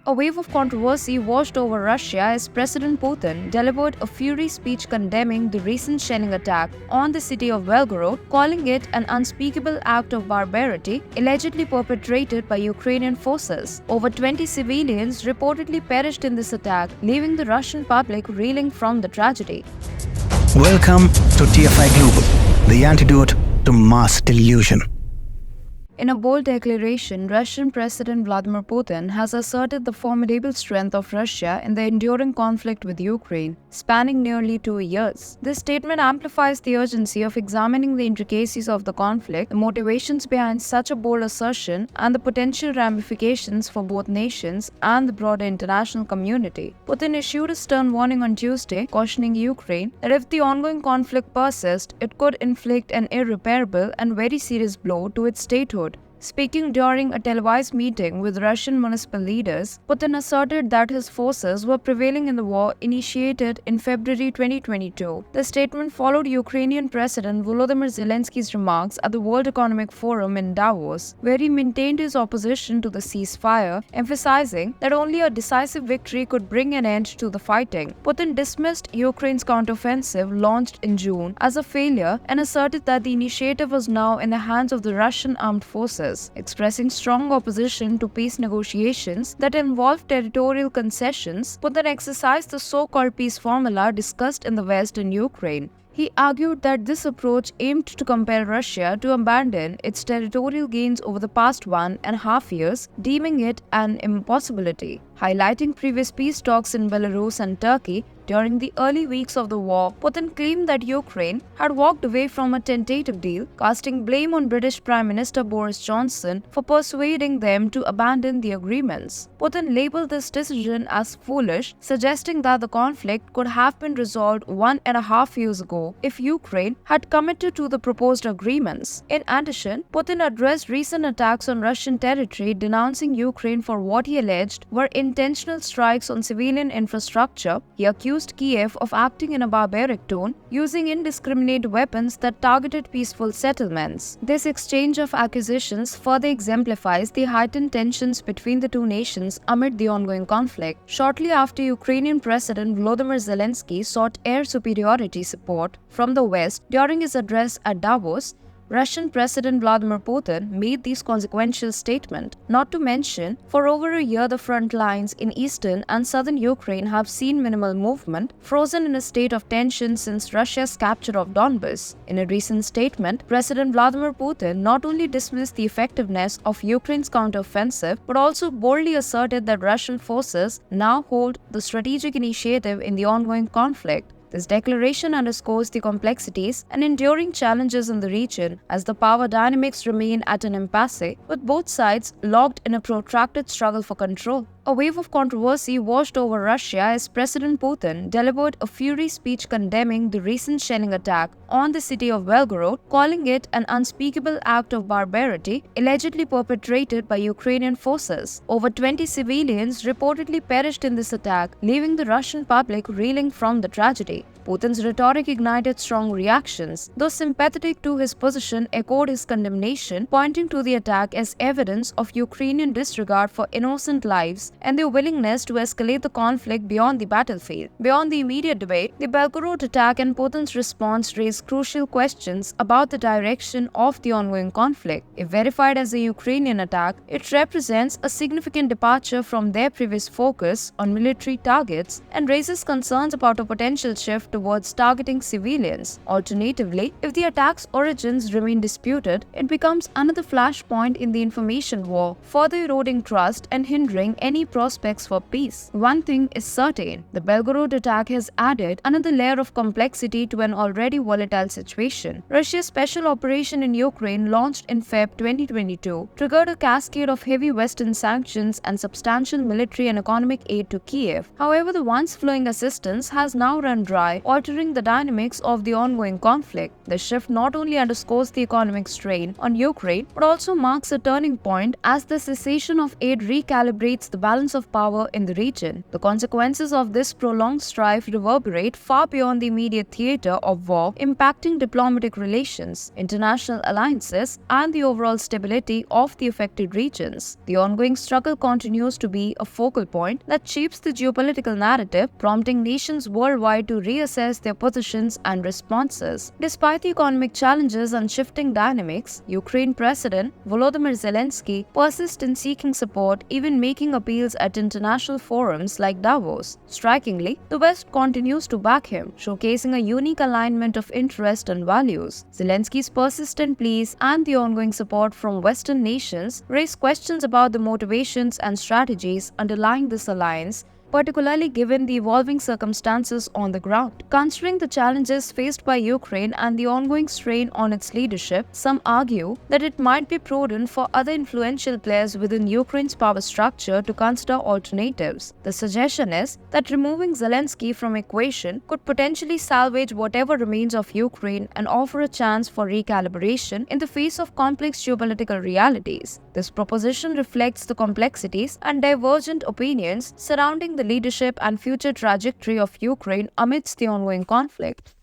A wave of controversy washed over Russia as President Putin delivered a fiery speech condemning the recent shelling attack on the city of Belgorod, calling it an unspeakable act of barbarity allegedly perpetrated by Ukrainian forces. Over 20 civilians reportedly perished in this attack, leaving the Russian public reeling from the tragedy. Welcome to TFIGlobal, the antidote to mass delusion. In a bold declaration, Russian President Vladimir Putin has asserted the formidable strength of Russia in the enduring conflict with Ukraine, spanning nearly 2 years. This statement amplifies the urgency of examining the intricacies of the conflict, the motivations behind such a bold assertion, and the potential ramifications for both nations and the broader international community. Putin issued a stern warning on Tuesday, cautioning Ukraine that if the ongoing conflict persists, it could inflict an irreparable and very serious blow to its statehood. Speaking during a televised meeting with Russian municipal leaders, Putin asserted that his forces were prevailing in the war initiated in February 2022. The statement followed Ukrainian President Volodymyr Zelensky's remarks at the World Economic Forum in Davos, where he maintained his opposition to the ceasefire, emphasizing that only a decisive victory could bring an end to the fighting. Putin dismissed Ukraine's counteroffensive launched in June as a failure and asserted that the initiative was now in the hands of the Russian armed forces, expressing strong opposition to peace negotiations that involve territorial concessions, Putin exercised the so-called peace formula discussed in the West and Ukraine. He argued that this approach aimed to compel Russia to abandon its territorial gains over the past 1.5 years, deeming it an impossibility. Highlighting previous peace talks in Belarus and Turkey during the early weeks of the war, Putin claimed that Ukraine had walked away from a tentative deal, casting blame on British Prime Minister Boris Johnson for persuading them to abandon the agreements. Putin labeled this decision as foolish, suggesting that the conflict could have been resolved 1.5 years ago if Ukraine had committed to the proposed agreements. In addition, Putin addressed recent attacks on Russian territory, denouncing Ukraine for what he alleged were intentional strikes on civilian infrastructure. He accused Kiev of acting in a barbaric tone, using indiscriminate weapons that targeted peaceful settlements. This exchange of accusations further exemplifies the heightened tensions between the two nations amid the ongoing conflict. Shortly after Ukrainian President Volodymyr Zelensky sought air superiority support from the West during his address at Davos, Russian President Vladimir Putin made these consequential statements. Not to mention, for over a year the front lines in eastern and southern Ukraine have seen minimal movement, frozen in a state of tension since Russia's capture of Donbas. In a recent statement, President Vladimir Putin not only dismissed the effectiveness of Ukraine's counteroffensive, but also boldly asserted that Russian forces now hold the strategic initiative in the ongoing conflict. This declaration underscores the complexities and enduring challenges in the region as the power dynamics remain at an impasse, with both sides locked in a protracted struggle for control. A wave of controversy washed over Russia as President Putin delivered a fiery speech condemning the recent shelling attack on the city of Belgorod, calling it an unspeakable act of barbarity allegedly perpetrated by Ukrainian forces. Over 20 civilians reportedly perished in this attack, leaving the Russian public reeling from the tragedy. Putin's rhetoric ignited strong reactions. Those sympathetic to his position echoed his condemnation, pointing to the attack as evidence of Ukrainian disregard for innocent lives and their willingness to escalate the conflict beyond the battlefield. Beyond the immediate debate, the Belgorod attack and Putin's response raised crucial questions about the direction of the ongoing conflict. If verified as a Ukrainian attack, it represents a significant departure from their previous focus on military targets and raises concerns about a potential shift towards targeting civilians. Alternatively, if the attack's origins remain disputed, it becomes another flashpoint in the information war, further eroding trust and hindering any prospects for peace. One thing is certain, the Belgorod attack has added another layer of complexity to an already volatile situation. Russia's special operation in Ukraine, launched in Feb 2022, triggered a cascade of heavy Western sanctions and substantial military and economic aid to Kiev. However, the once flowing assistance has now run dry dry, altering the dynamics of the ongoing conflict. The shift not only underscores the economic strain on Ukraine, but also marks a turning point as the cessation of aid recalibrates the balance of power in the region. The consequences of this prolonged strife reverberate far beyond the immediate theater of war, impacting diplomatic relations, international alliances, and the overall stability of the affected regions. The ongoing struggle continues to be a focal point that shapes the geopolitical narrative, prompting nations worldwide to reassess their positions and responses. Despite the economic challenges and shifting dynamics, Ukraine President Volodymyr Zelensky persists in seeking support, even making appeals at international forums like Davos. Strikingly, the West continues to back him, showcasing a unique alignment of interest and values. Zelensky's persistent pleas and the ongoing support from Western nations raise questions about the motivations and strategies underlying this alliance, particularly given the evolving circumstances on the ground. Considering the challenges faced by Ukraine and the ongoing strain on its leadership, some argue that it might be prudent for other influential players within Ukraine's power structure to consider alternatives. The suggestion is that removing Zelensky from equation could potentially salvage whatever remains of Ukraine and offer a chance for recalibration in the face of complex geopolitical realities. This proposition reflects the complexities and divergent opinions surrounding the leadership and future trajectory of Ukraine amidst the ongoing conflict.